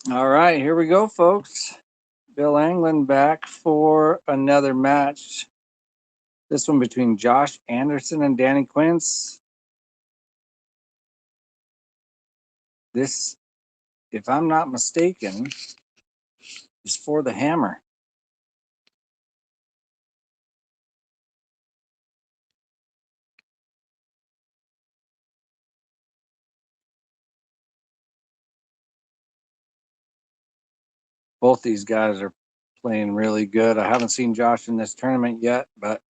All right, here we go, folks. Bill Anglin back for another match. This one between Josh Anderson and Danny Quince. This, if I'm not mistaken, is for the hammer. Both these guys are playing really good. I haven't seen Josh in this tournament yet, but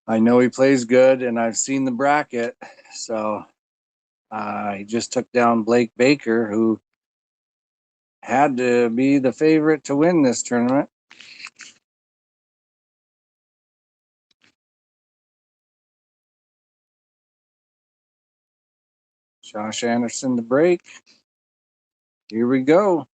I know he plays good, and I've seen the bracket. So he just took down Blake Baker, who had to be the favorite to win this tournament. Josh Anderson to break. Here we go.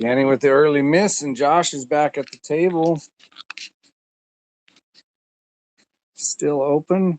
Danny with the early miss, and Josh is back at the table. Still open.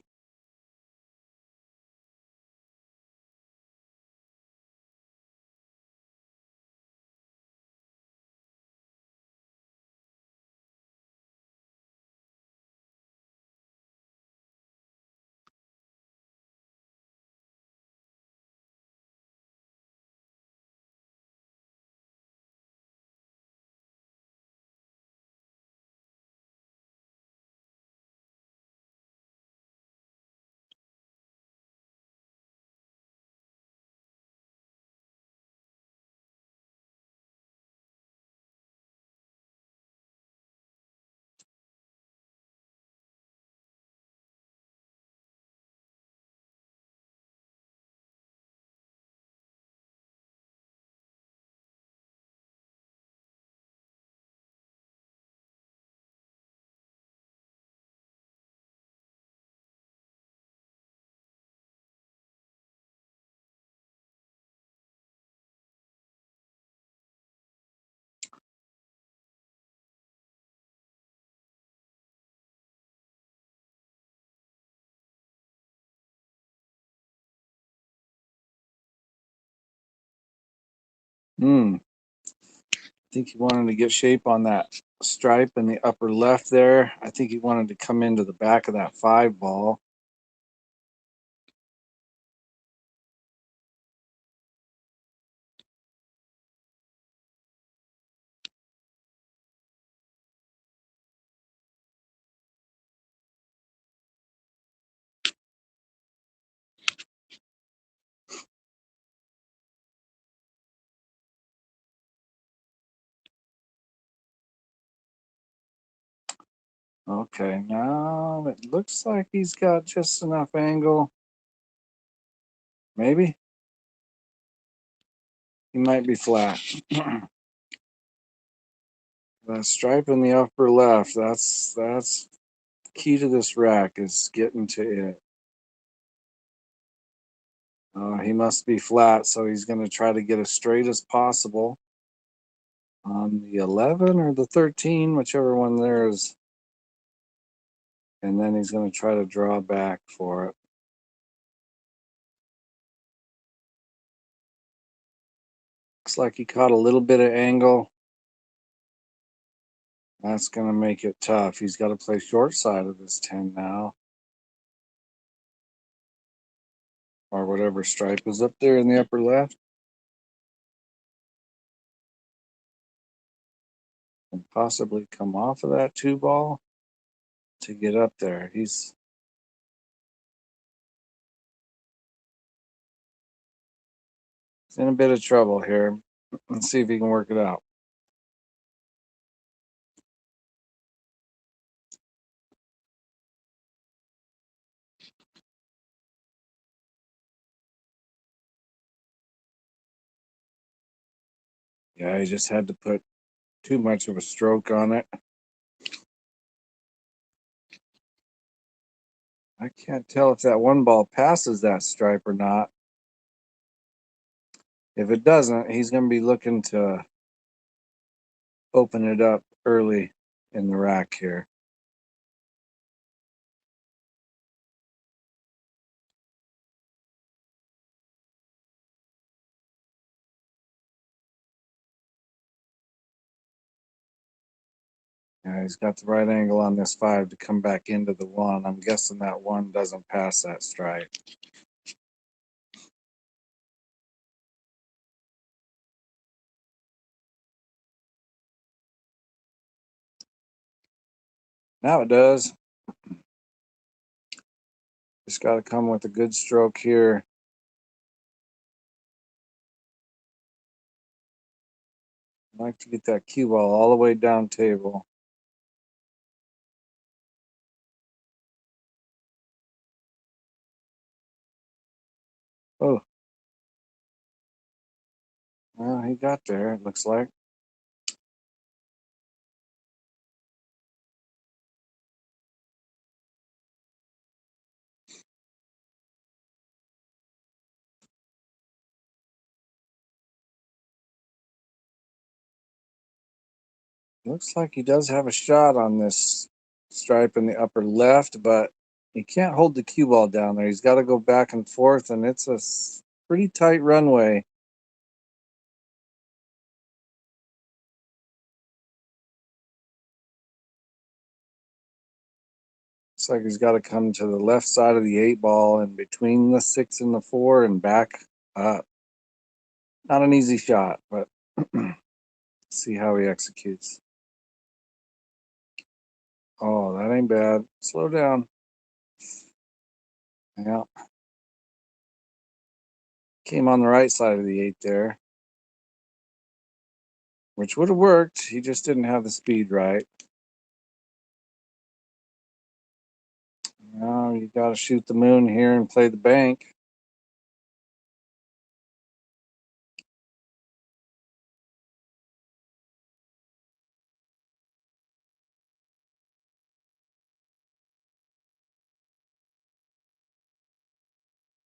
I think he wanted to get shape on that stripe in the upper left there. I think he wanted to come into the back of that 5 ball. Okay, now it looks like he's got just enough angle. Maybe. He might be flat. That stripe in the upper left, that's key to this rack, is getting to it. He must be flat, so he's going to try to get as straight as possible. on the 11 or the 13, whichever one there is. And then he's going to try to draw back for it. Looks like he caught a little bit of angle. That's going to make it tough. He's got to play short side of this 10 now. Or whatever stripe is up there in the upper left. And possibly come off of that 2-ball to get up there. He's in a bit of trouble here. Let's see if he can work it out. Yeah, he just had to put too much of a stroke on it. I can't tell if that 1-ball passes that stripe or not. If it doesn't, he's going to be looking to open it up early in the rack here. Yeah, he's got the right angle on this 5 to come back into the 1. I'm guessing that 1 doesn't pass that stripe. Now it does. Just got to come with a good stroke here. I'd like to get that cue ball all the way down table. Oh. Well, he got there, it looks like. Looks like he does have a shot on this stripe in the upper left, but he can't hold the cue ball down there. He's got to go back and forth, and it's a pretty tight runway. Looks like he's got to come to the left side of the 8-ball and between the 6 and the 4 and back up. Not an easy shot, but see how he executes. Oh, that ain't bad. Slow down. Yeah. Came on the right side of the 8 there, which would have worked. He just didn't have the speed right. Now you got to shoot the moon here and play the bank.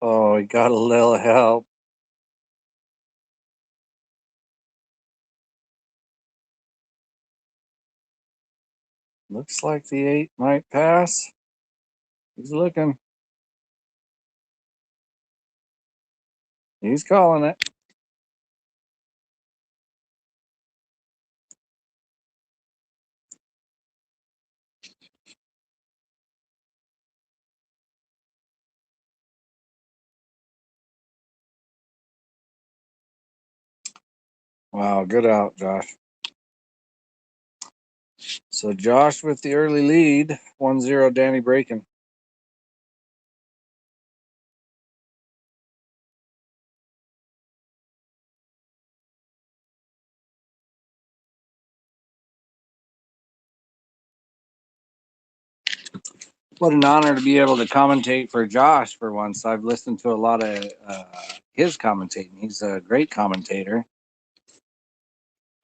Oh, he got a little help. Looks like the 8 might pass. He's looking. He's calling it. Wow, good out, Josh. So Josh with the early lead, 1-0 Danny Braken. What an honor to be able to commentate for Josh for once. I've listened to a lot of his commentating. He's a great commentator.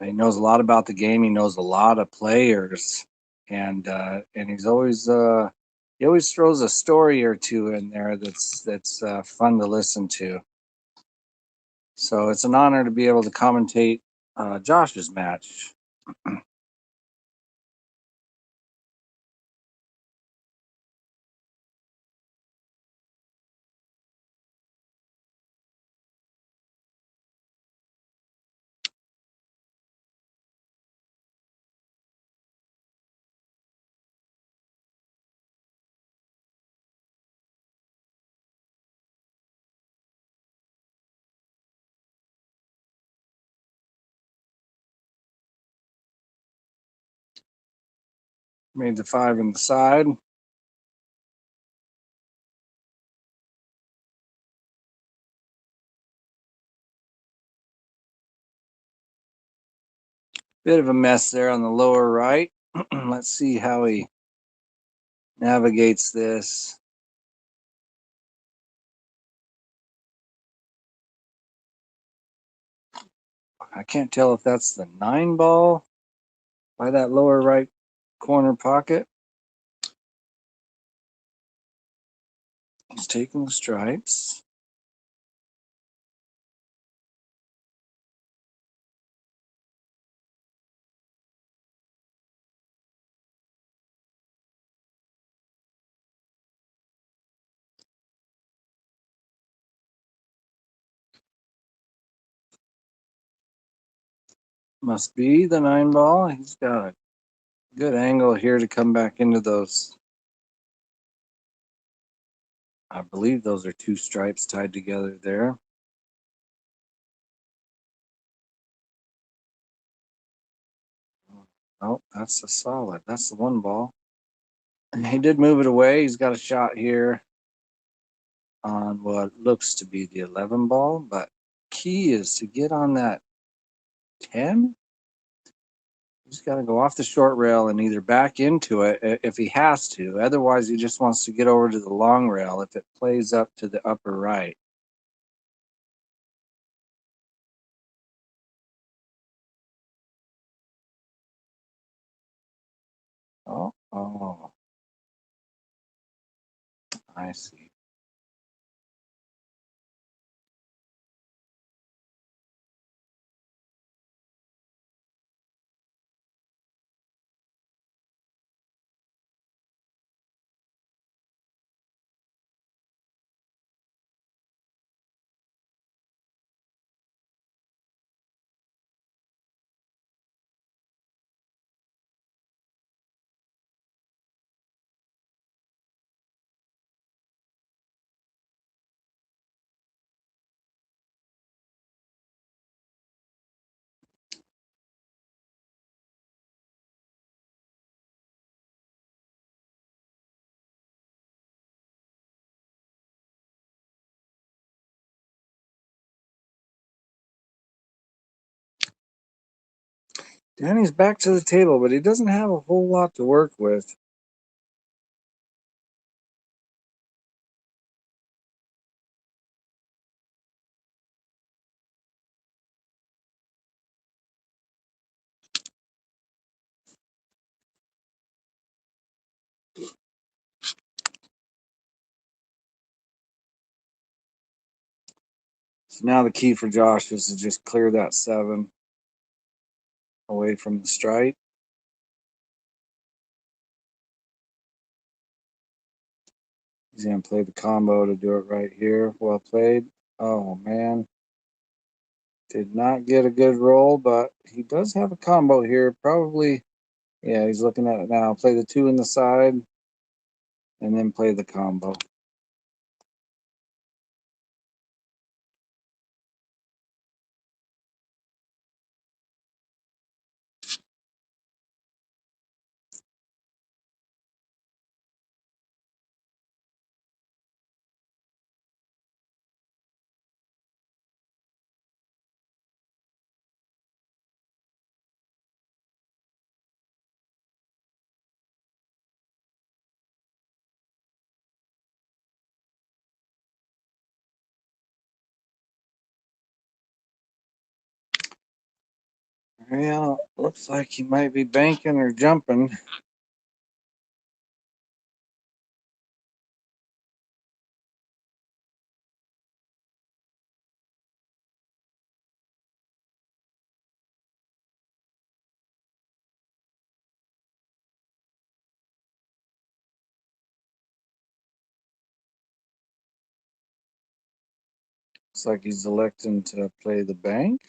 He knows a lot about the game. He knows a lot of players, and he's always he always throws a story or two in there that's fun to listen to. So it's an honor to be able to commentate Josh's match. Made the 5 in the side. Bit of a mess there on the lower right. Let's see how he navigates this. I can't tell if that's the 9 ball by that lower right corner pocket. He's taking the stripes. Must be the 9 ball. He's got a good angle here to come back into those. I believe those are 2 stripes tied together there. Oh, that's a solid. That's the 1 ball. And he did move it away. He's got a shot here on what looks to be the 11 ball, but key is to get on that 10. He's got to go off the short rail and either back into it if he has to. Otherwise, he just wants to get over to the long rail if it plays up to the upper right. Oh, I see. Danny's back to the table, but he doesn't have a whole lot to work with. So now the key for Josh is to just clear that 7 away from the stripe. He's going to play the combo to do it right here. Well played. Oh, man. Did not get a good roll, but he does have a combo here. Probably, yeah, he's looking at it now. Play the 2 in the side and then play the combo. Yeah, looks like he might be banking or jumping. Looks like he's electing to play the bank.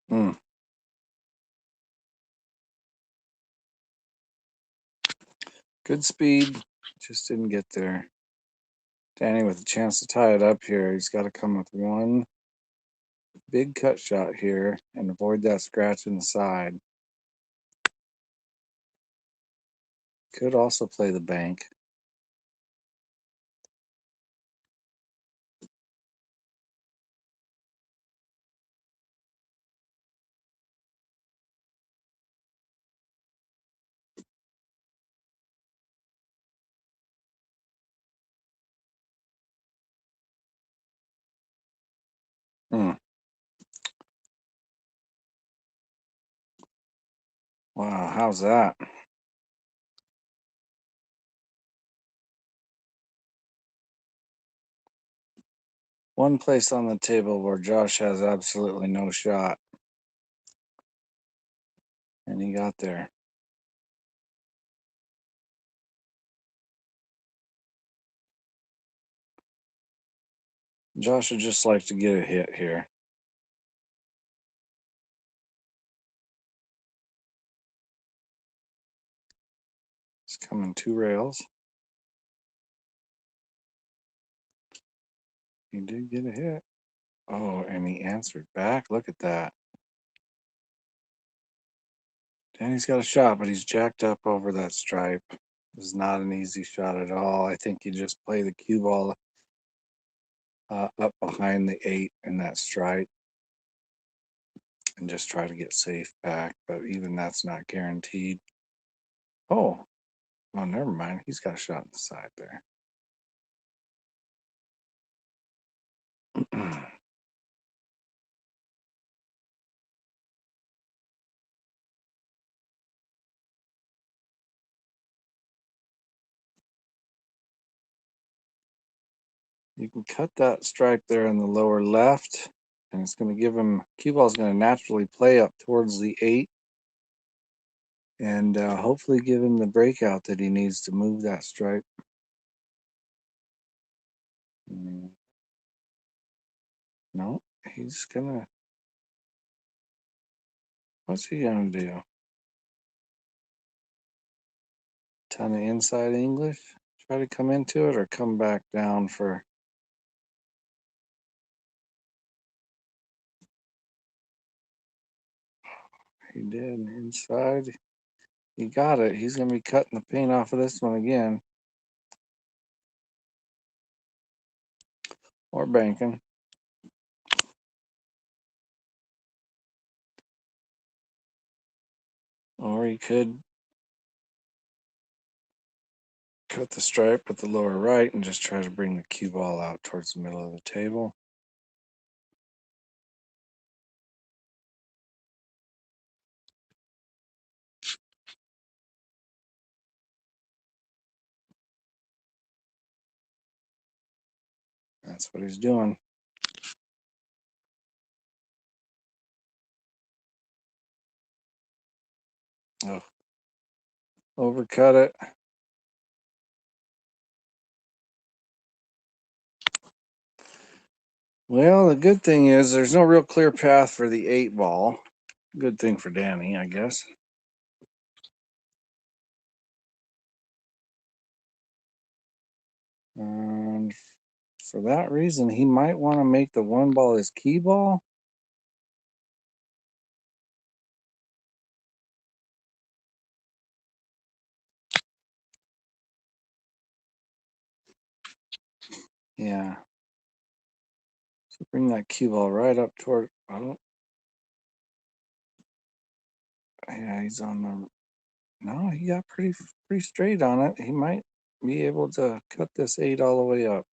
Hmm. Good speed, just didn't get there. Danny with a chance to tie it up here. He's got to come with one big cut shot here and avoid that scratch in the side. Could also play the bank. Hmm. Wow, how's that? One place on the table where Josh has absolutely no shot. And he got there. Josh would just like to get a hit here. It's coming 2 rails. He did get a hit. Oh, and he answered back. Look at that. Danny's got a shot, but he's jacked up over that stripe. It's not an easy shot at all. I think you just play the cue ball up behind the 8 in that stripe and just try to get safe back. But even that's not guaranteed. Oh, never mind. He's got a shot on the side there. You can cut that stripe there in the lower left, and it's going to give him, cue ball is going to naturally play up towards the 8 and hopefully give him the breakout that he needs to move that stripe. No, he's gonna, what's he gonna do? Ton of inside English? Try to come into it or come back down for, he did inside. He got it. He's gonna be cutting the paint off of this one again. Or banking. Or he could cut the stripe at the lower right and just try to bring the cue ball out towards the middle of the table. That's what he's doing. Oh, overcut it. Well, the good thing is there's no real clear path for the 8 ball. Good thing for Danny, I guess. And for that reason, he might want to make the 1 ball his key ball. Yeah. So bring that cue ball right up toward, I don't, yeah, he's on the, no, he got pretty straight on it. He might be able to cut this 8 all the way up.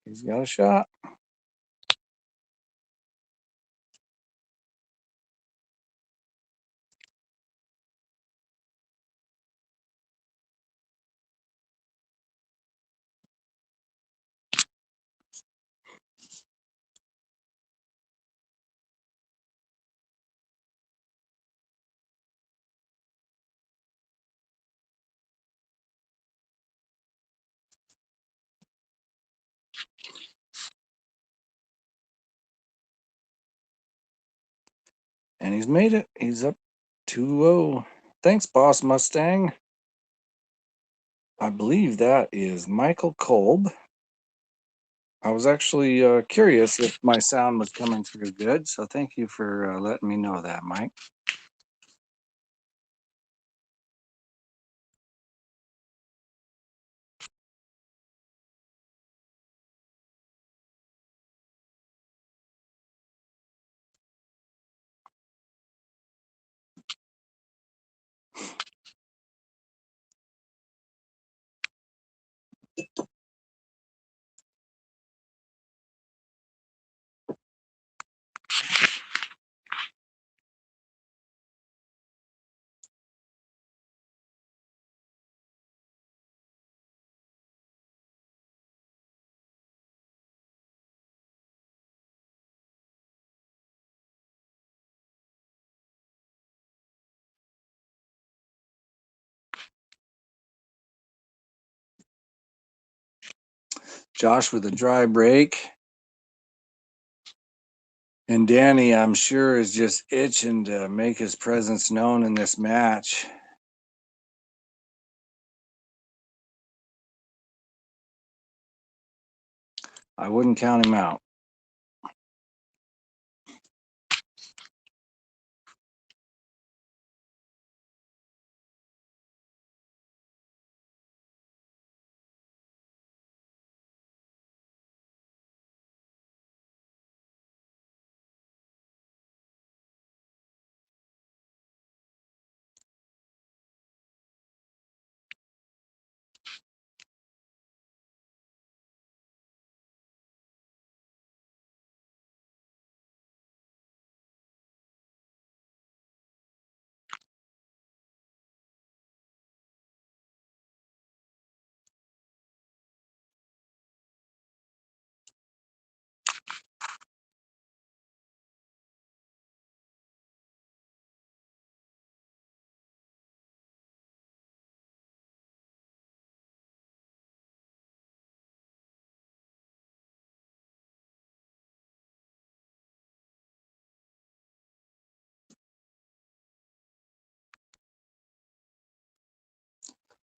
He's got a shot. And he's made it. He's up 2-0. Thanks, Boss Mustang. I believe that is Michael Kolb. I was actually curious if my sound was coming through good, so thank you for letting me know that, Mike. Josh with a dry break. And Danny, I'm sure, is just itching to make his presence known in this match. I wouldn't count him out.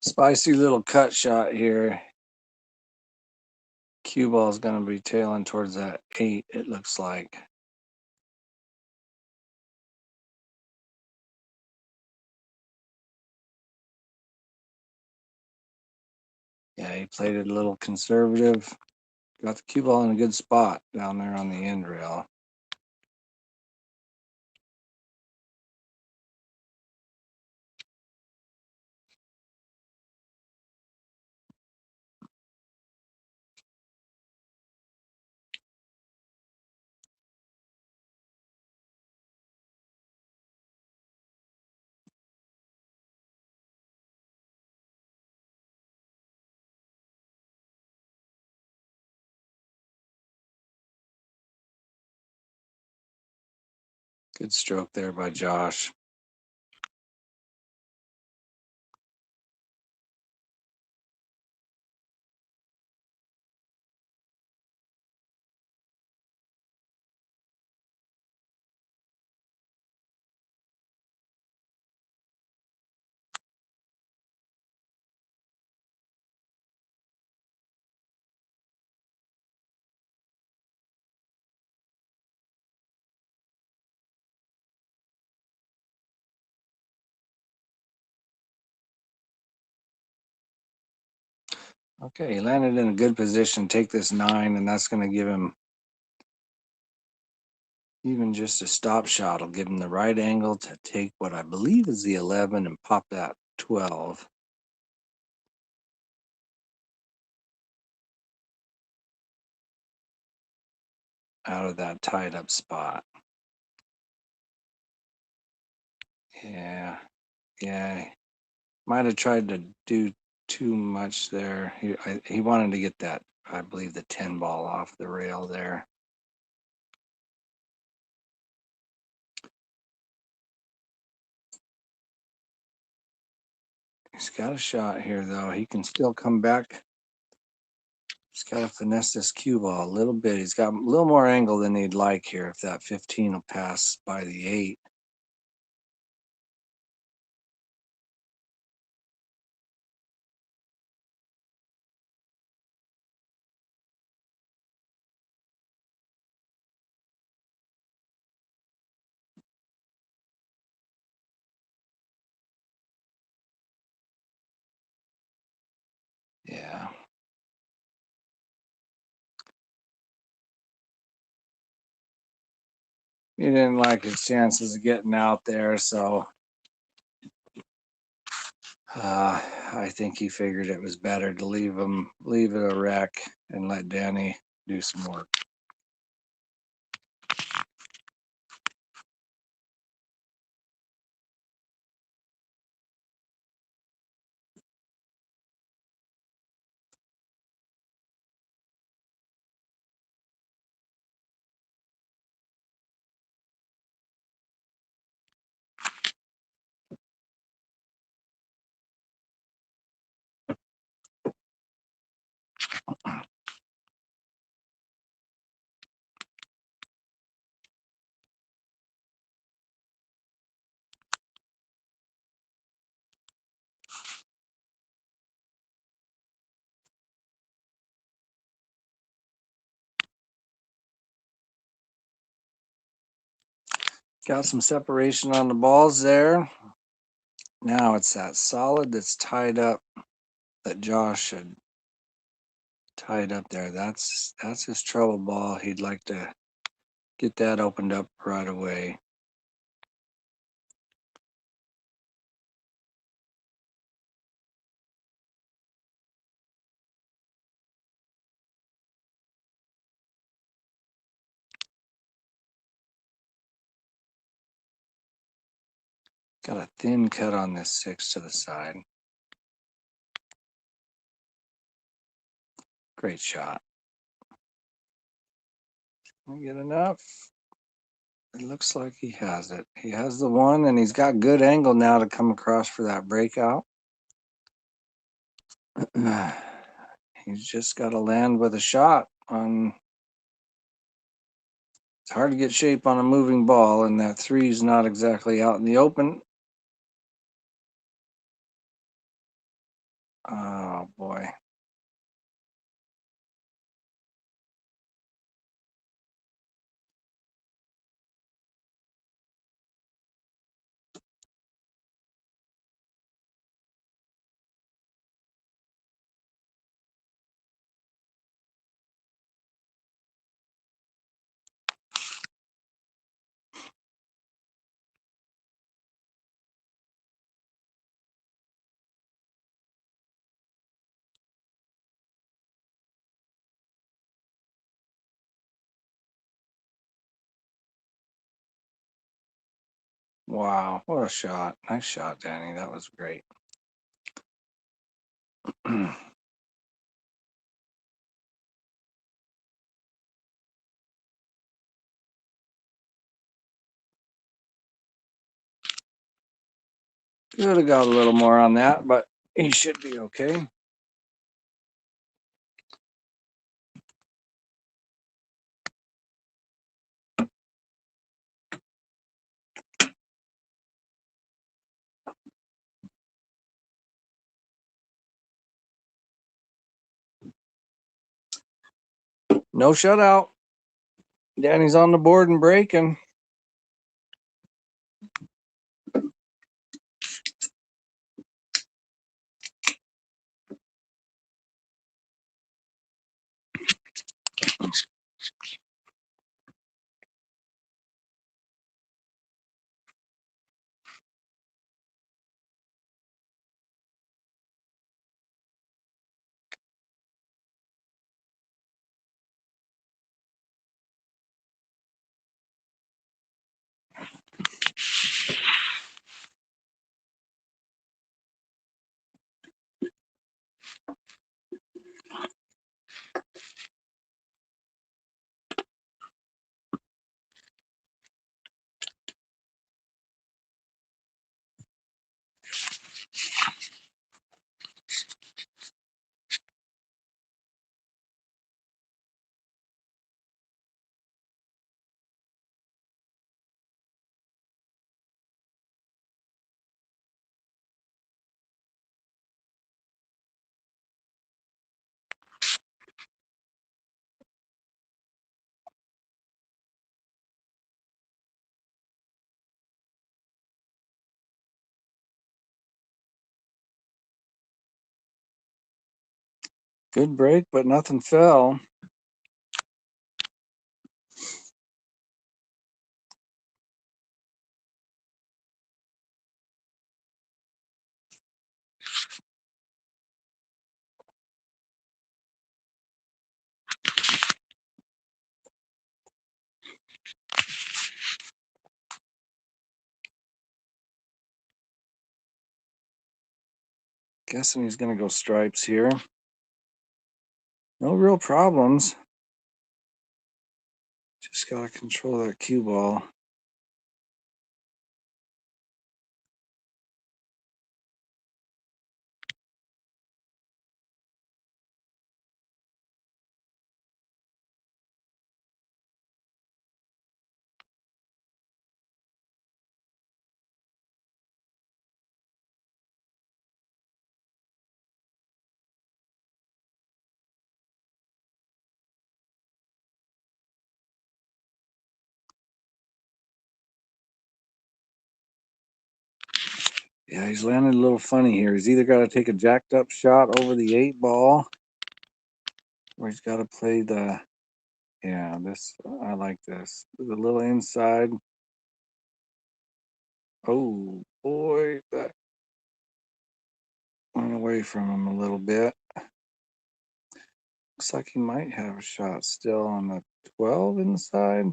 Spicy little cut shot here. Cue ball is going to be tailing towards that 8, it looks like. Yeah, he played it a little conservative. Got the cue ball in a good spot down there on the end rail. Good stroke there by Josh. Okay, he landed in a good position. Take this 9, and that's going to give him even just a stop shot. Will give him the right angle to take what I believe is the 11 and pop that 12 out of that tied up spot. Yeah, might have tried to do too much there. He wanted to get that, I believe, the 10 ball off the rail there. He's got a shot here, though. He can still come back. He's got to finesse this cue ball a little bit. He's got a little more angle than he'd like here if that 15 will pass by the 8. Yeah. He didn't like his chances of getting out there, so I think he figured it was better to leave it a wreck and let Danny do some work. Got some separation on the balls there. Now it's that solid that's tied up that Josh had tied up there. That's his trouble ball. He'd like to get that opened up right away. Got a thin cut on this 6 to the side. Great shot. Can we get enough? It looks like he has it. He has the one, and he's got good angle now to come across for that breakout. He's just got to land with a shot on. It's hard to get shape on a moving ball, and that 3 is not exactly out in the open. Oh boy. Wow, what a shot. Nice shot, Danny. That was great. Could have got a little more on that, but he should be okay. No shutout. Danny's on the board and breaking. Good break, but nothing fell. Guessing he's going to go stripes here. No real problems. Just got to control that cue ball. Yeah, he's landed a little funny here. He's either got to take a jacked up shot over the 8 ball, or he's got to play the, yeah, this, I like this. The little inside. Oh, boy, that went away from him a little bit. Looks like he might have a shot still on the 12 inside.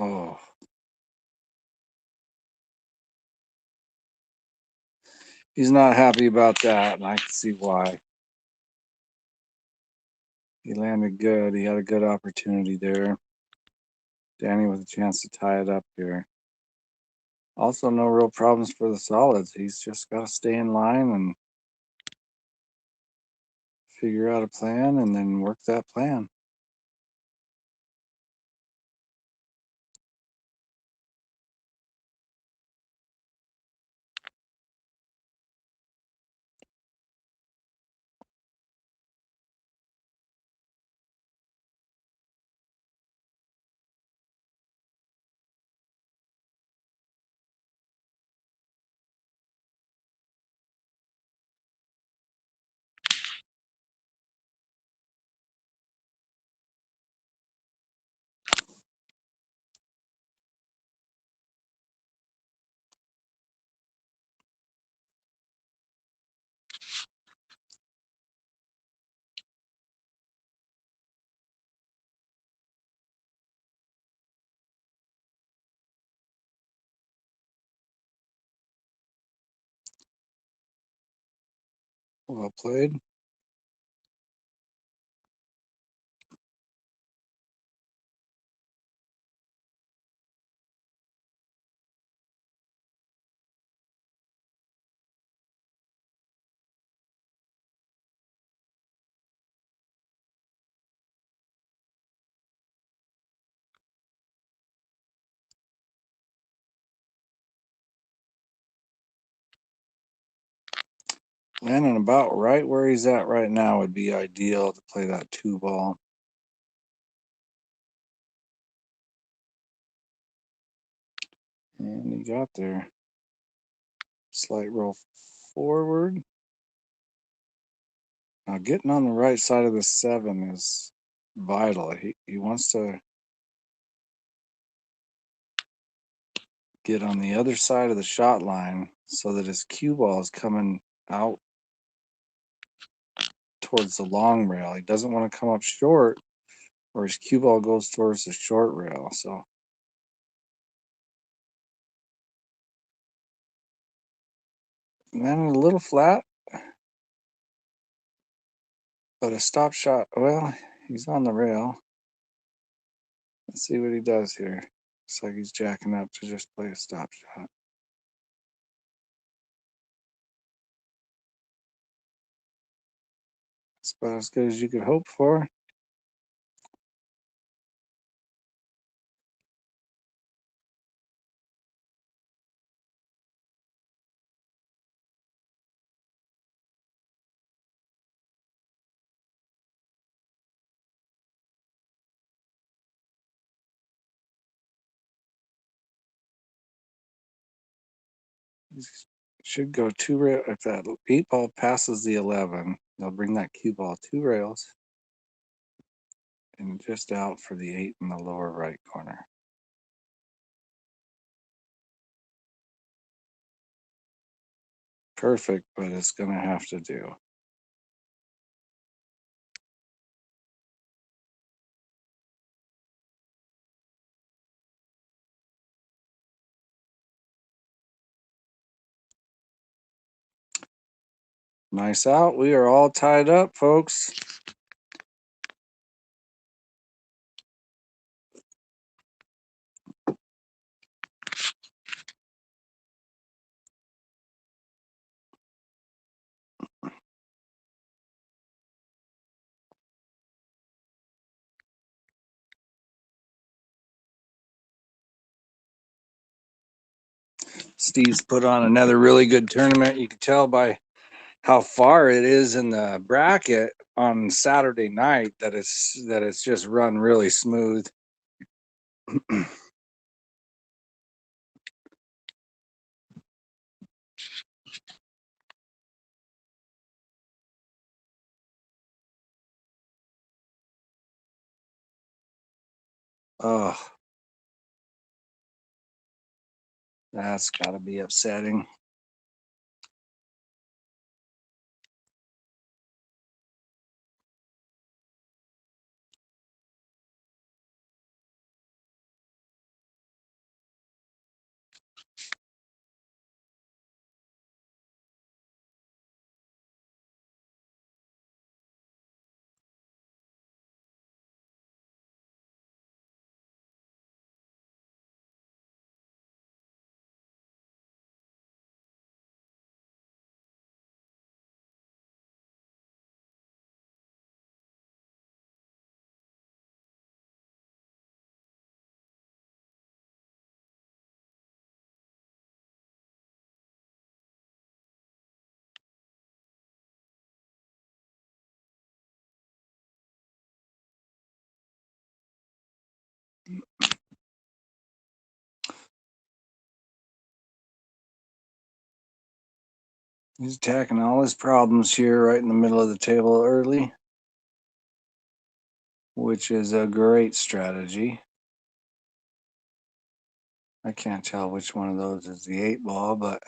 Oh, he's not happy about that, and I can see why. He landed good. He had a good opportunity there. Danny with a chance to tie it up here. Also, no real problems for the solids. He's just got to stay in line and figure out a plan and then work that plan. Well played. Landing about right where he's at right now would be ideal to play that 2 ball. And he got there. Slight roll forward. Now getting on the right side of the 7 is vital. He wants to get on the other side of the shot line so that his cue ball is coming out towards the long rail. He doesn't want to come up short or his cue ball goes towards the short rail. So landed a little flat, but a stop shot. Well, he's on the rail. Let's see what he does here. Looks like he's jacking up to just play a stop shot. It's about as good as you could hope for. Should go two rail. If that 8 ball passes the 11, they'll bring that cue ball 2 rails and just out for the 8 in the lower right corner. Perfect, but it's going to have to do. Nice out. We are all tied up, folks. Steve's put on another really good tournament. You can tell by how far it is in the bracket on Saturday night that it's just run really smooth. Oh, that's got to be upsetting. He's attacking all his problems here right in the middle of the table early, which is a great strategy. I can't tell which one of those is the 8 ball, but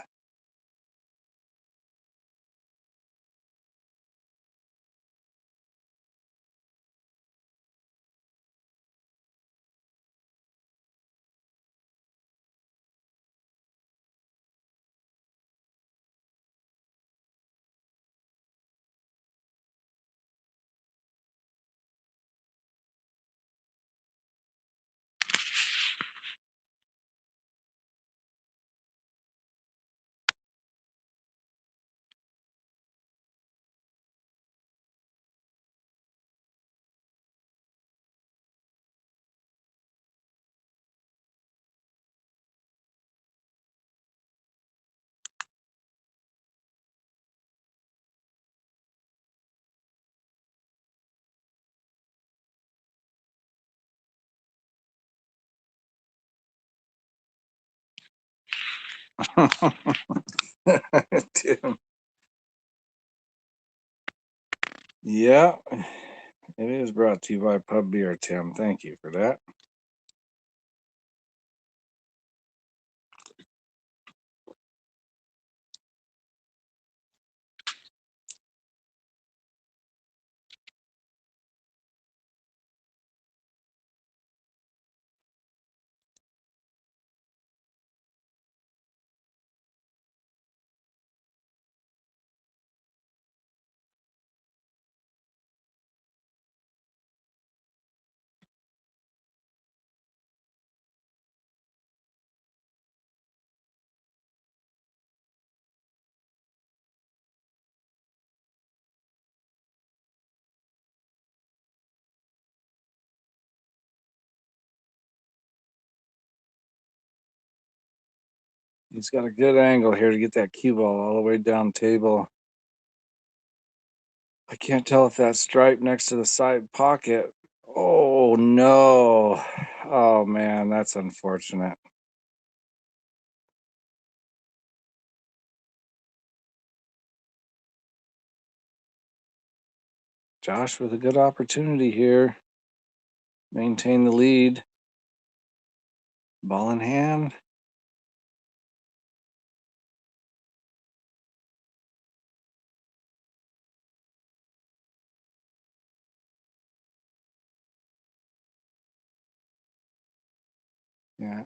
Tim. Yeah, it is brought to you by Pub Beer, Tim. Thank you for that. He's got a good angle here to get that cue ball all the way down table. I can't tell if that stripe next to the side pocket. Oh, no. Oh, man, that's unfortunate. Josh with a good opportunity here. Maintain the lead. Ball in hand. Yeah.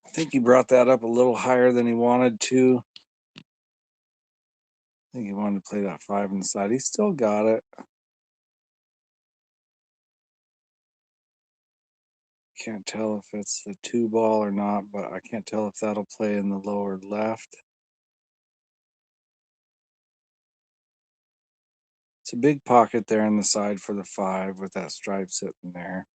I think he brought that up a little higher than he wanted to. I think he wanted to play that 5 inside. He still got it. Can't tell if it's the 2 ball or not, but I can't tell if that'll play in the lower left. It's a big pocket there in the side for the 5 with that stripe sitting there.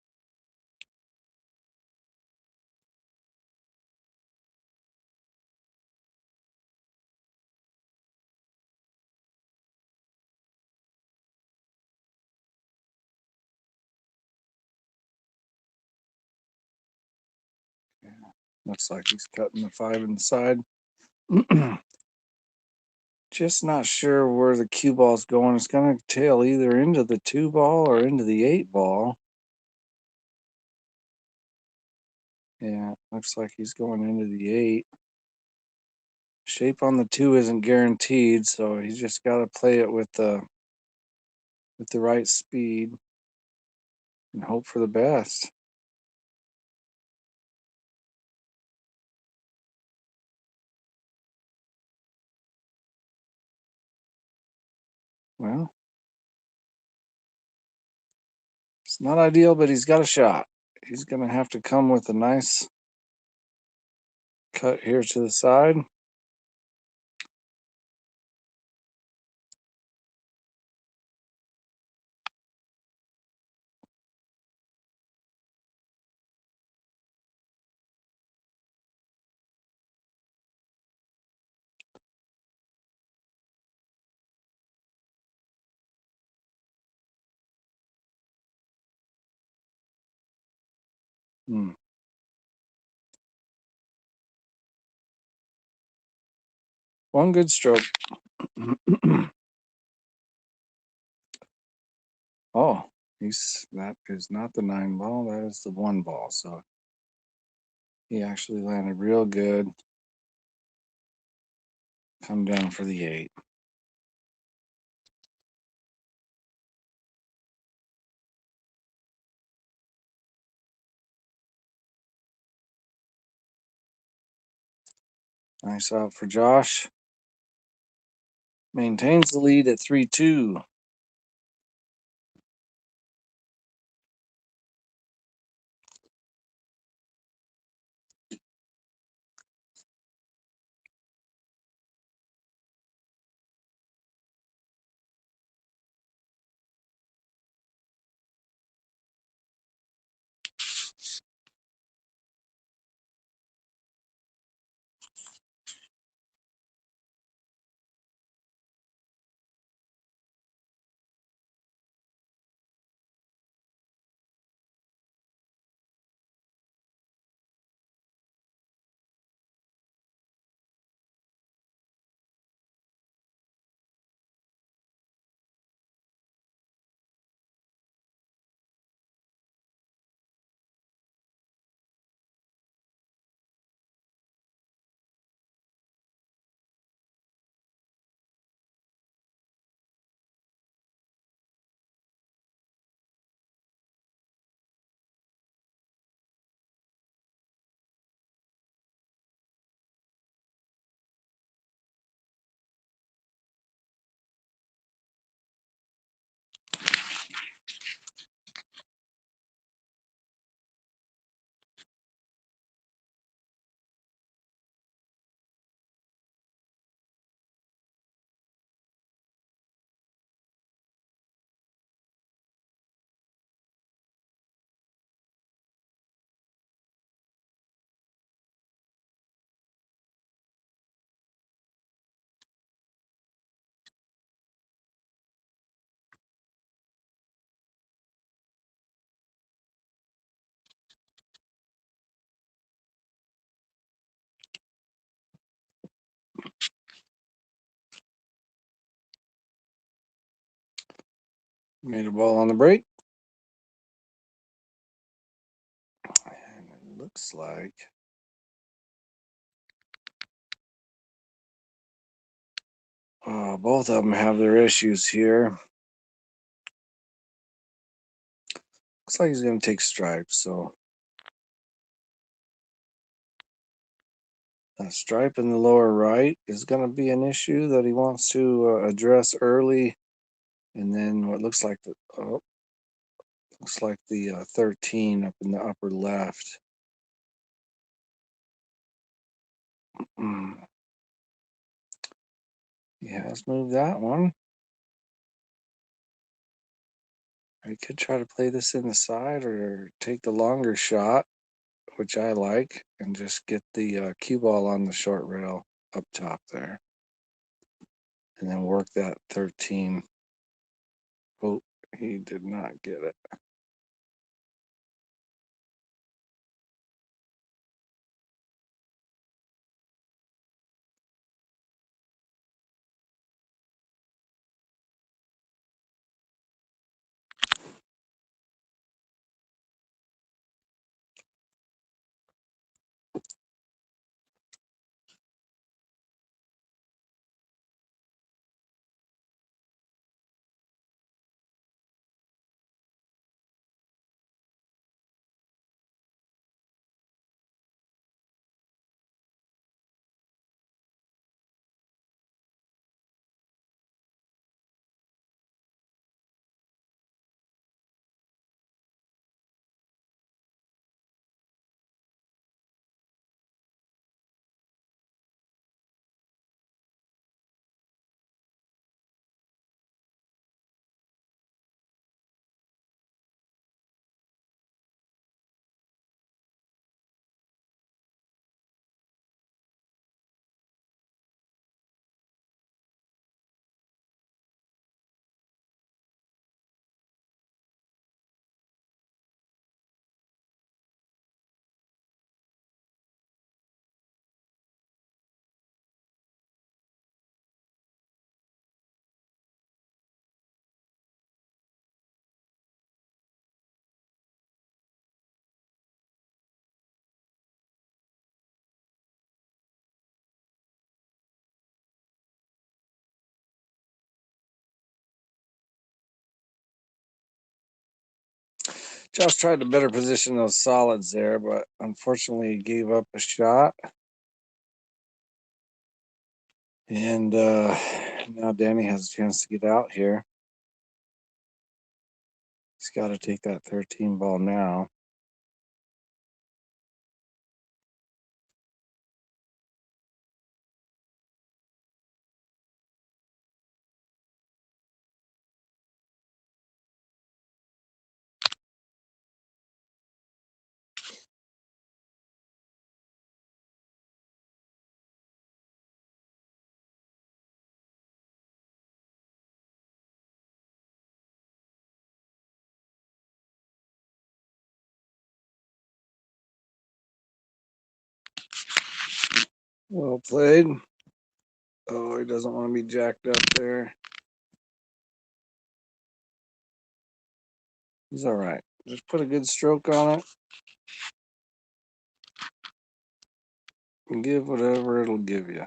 Yeah, looks like he's cutting the 5 inside. Just not sure where the cue ball's going. It's going to tail either into the 2 ball or into the 8 ball. Yeah, looks like he's going into the 8. Shape on the 2 isn't guaranteed, so he's just got to play it with the right speed and hope for the best. Well, it's not ideal, but he's got a shot. He's going to have to come with a nice cut here to the side. One good stroke. Oh, that is not the 9 ball. That is the 1 ball. So he actually landed real good. Come down for the 8. Nice out for Josh. Maintains the lead at 3-2. Made a ball on the break. And it looks like both of them have their issues here. Looks like he's going to take stripes. So a stripe in the lower right is going to be an issue that he wants to address early. And then what looks like the 13 up in the upper left. He has moved that one. I could try to play this in the side or take the longer shot, which I like, and just get the cue ball on the short rail up top there. And then work that 13. Oh, he did not get it. Josh tried to better position those solids there, but unfortunately he gave up a shot. And now Danny has a chance to get out here. He's got to take that 13 ball now. Well played. Oh, he doesn't want to be jacked up there. He's all right. Just put a good stroke on it and give whatever it'll give you.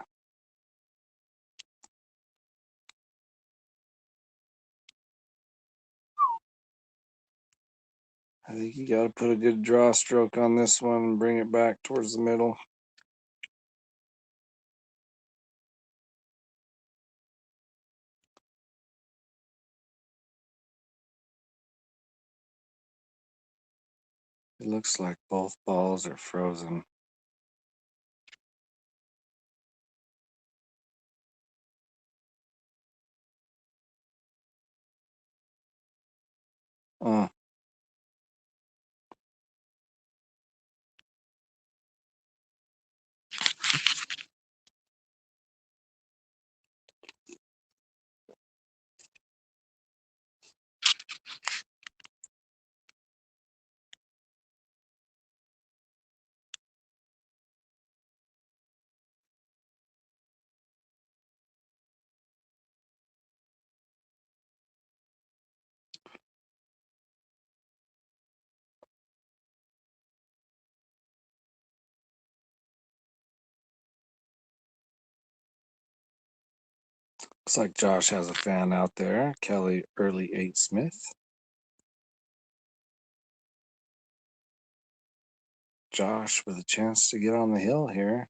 I think you got to put a good draw stroke on this one and bring it back towards the middle. It looks like both balls are frozen. Oh. Looks like Josh has a fan out there. Kelly Early 8 Smith. Josh with a chance to get on the hill here.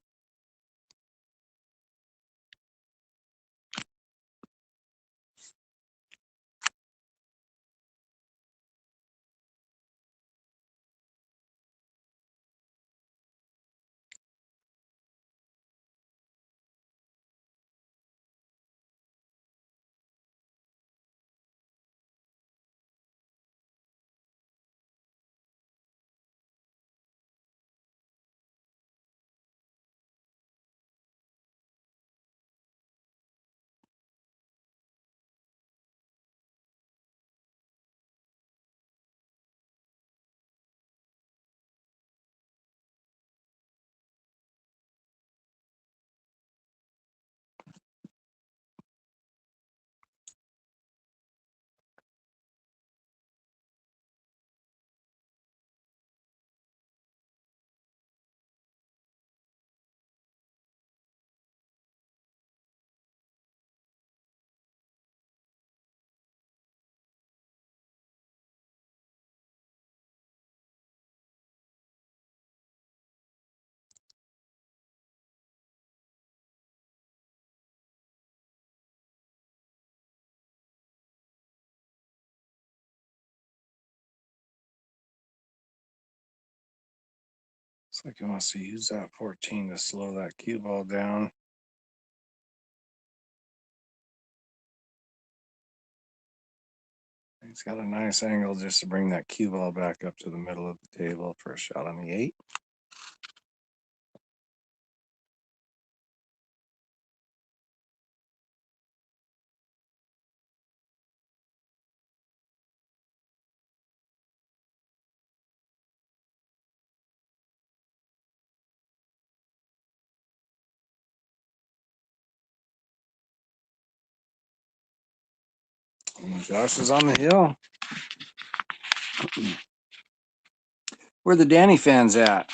Looks like he wants to use that 14 to slow that cue ball down. He's got a nice angle just to bring that cue ball back up to the middle of the table for a shot on the 8. And Josh is on the hill. Where the Danny fans at?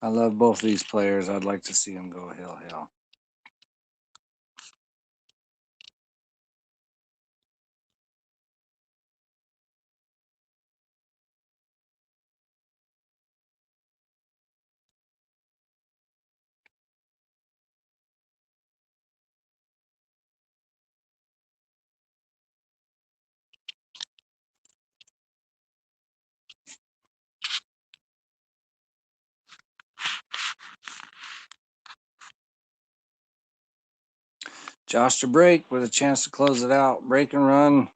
I love both these players. I'd like to see them go hill. Josh to break with a chance to close it out. Break and run.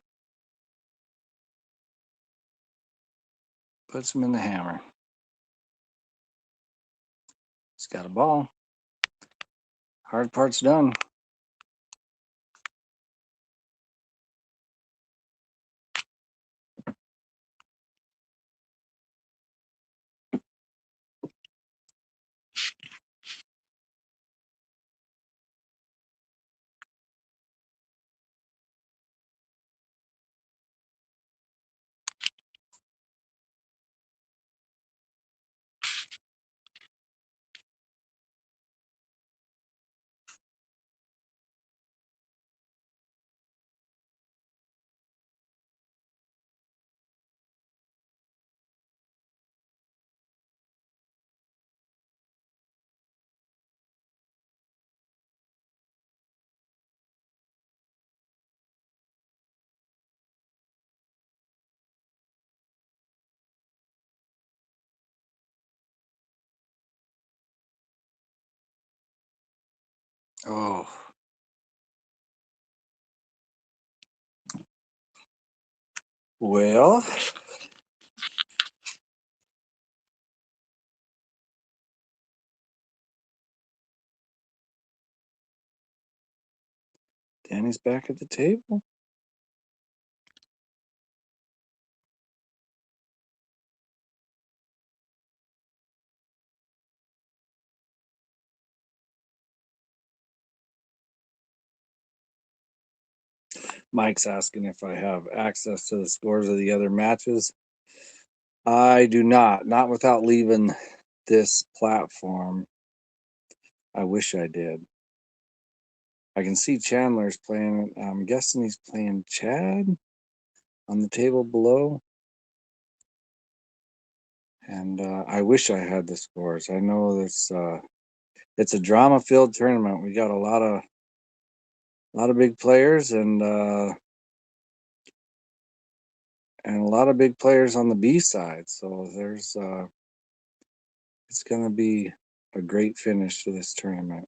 Puts him in the hammer. He's got a ball. Hard part's done. Oh. Well, Danny's back at the table. Mike's asking if I have access to the scores of the other matches. I do not without leaving this platform. I wish I did. I can see Chandler's playing. I'm guessing he's playing Chad on the table below. And I wish I had the scores. I know it's a drama-filled tournament. We got a lot of big players and a lot of big players on the B side. So there's it's going to be a great finish to this tournament.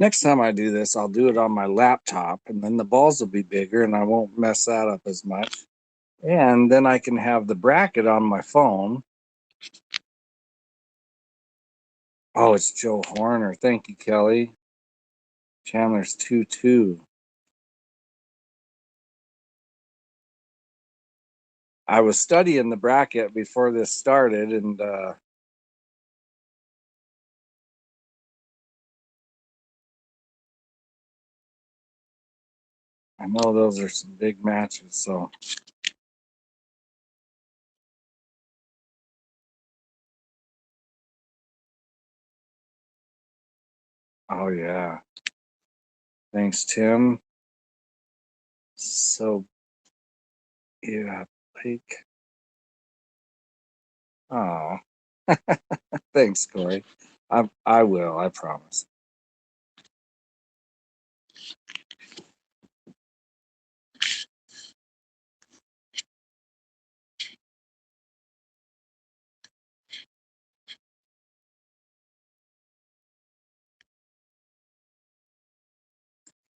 Next time I do this, I'll do it on my laptop, and then the balls will be bigger, and I won't mess that up as much. And then I can have the bracket on my phone. Oh, it's Joe Horner. Thank you, Kelly. Chandler's 2-2. I was studying the bracket before this started, and I know those are some big matches, so. Oh, yeah. Thanks, Tim. So, yeah, like, oh, thanks, Corey. I will, I promise.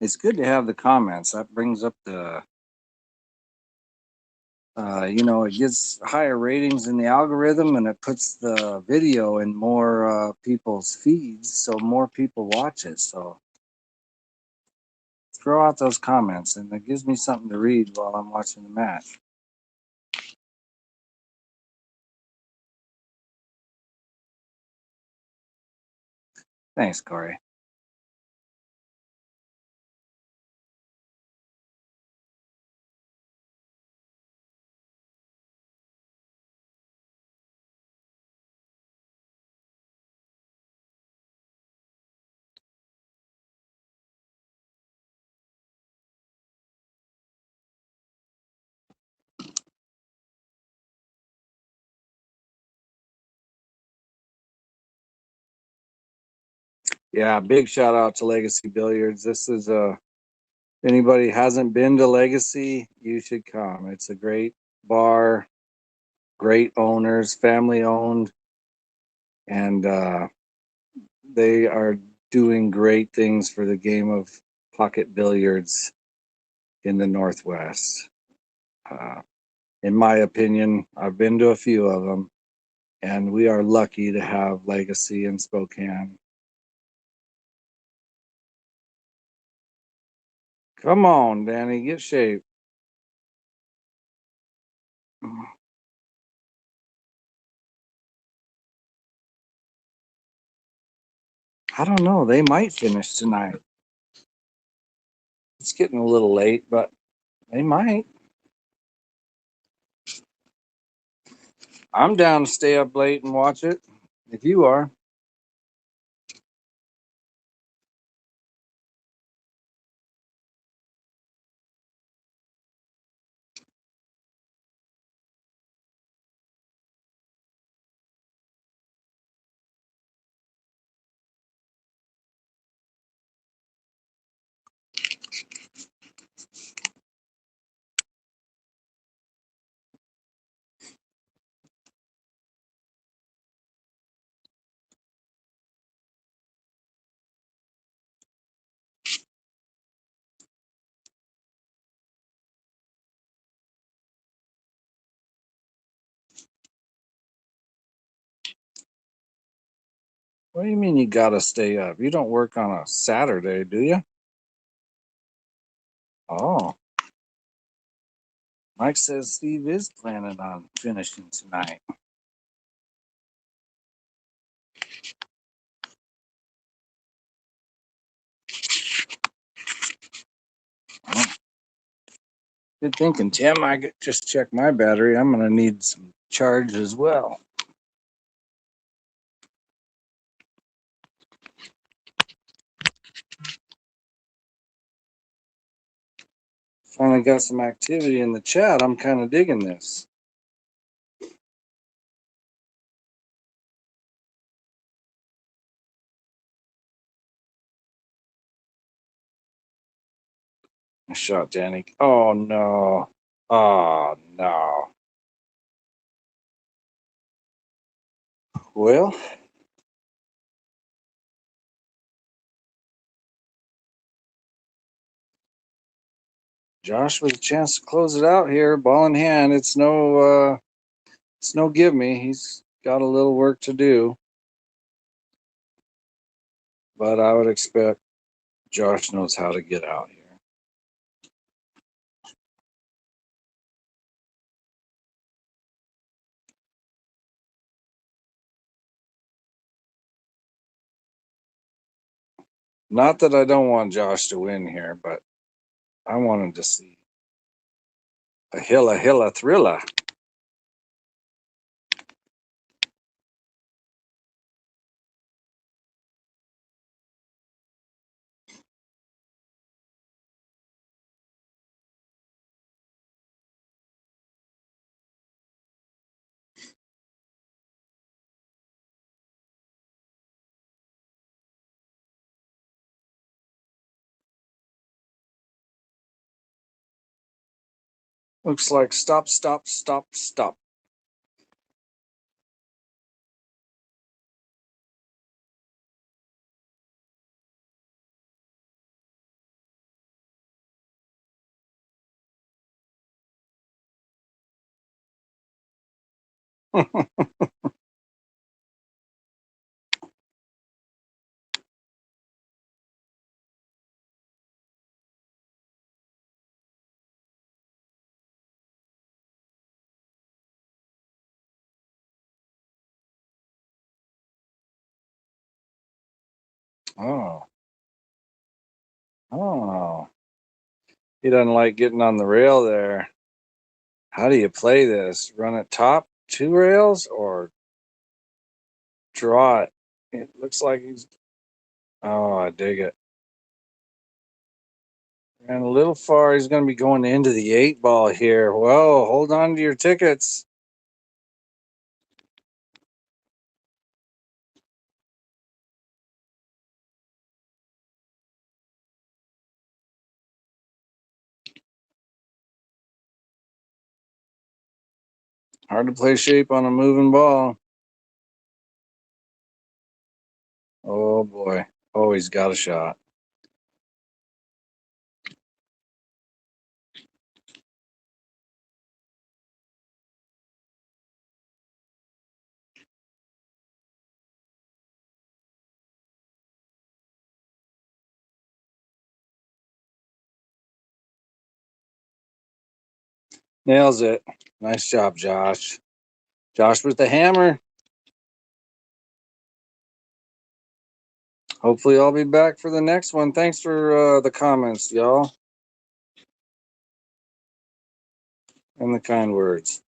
It's good to have the comments. That brings up the, it gets higher ratings in the algorithm, and it puts the video in more people's feeds, so more people watch it. So throw out those comments, and it gives me something to read while I'm watching the match. Thanks, Corey. Yeah, big shout out to Legacy Billiards. This is anybody hasn't been to Legacy, you should come. It's a great bar, great owners, family owned, and they are doing great things for the game of pocket billiards in the Northwest. Uh, in my opinion, I've been to a few of them, and we are lucky to have Legacy in Spokane. Come on, Danny, get shape. I don't know. They might finish tonight. It's getting a little late, but they might. I'm down to stay up late and watch it if you are. What do you mean you gotta stay up? You don't work on a Saturday, do you? Oh, Mike says Steve is planning on finishing tonight. Good thinking, Tim. I just checked my battery. I'm gonna need some charge as well. Finally got some activity in the chat. I'm kind of digging this. I shot Danny. Oh no. Oh no. Well, Josh with a chance to close it out here, ball in hand. It's no give me. He's got a little work to do, but I would expect Josh knows how to get out here. Not that I don't want Josh to win here, but I want him to see a hilla thrilla. Looks like stop. Oh, oh. He doesn't like getting on the rail there. How do you play this? Run it top 2 rails or draw it? It looks like he's. Oh, I dig it. And a little far, he's going to be going into the 8-ball here. Whoa, hold on to your tickets. Hard to play shape on a moving ball. Oh boy. Oh, he's got a shot. Nails it. Nice job, Josh. Josh with the hammer. Hopefully I'll be back for the next one. Thanks for the comments, y'all. And the kind words.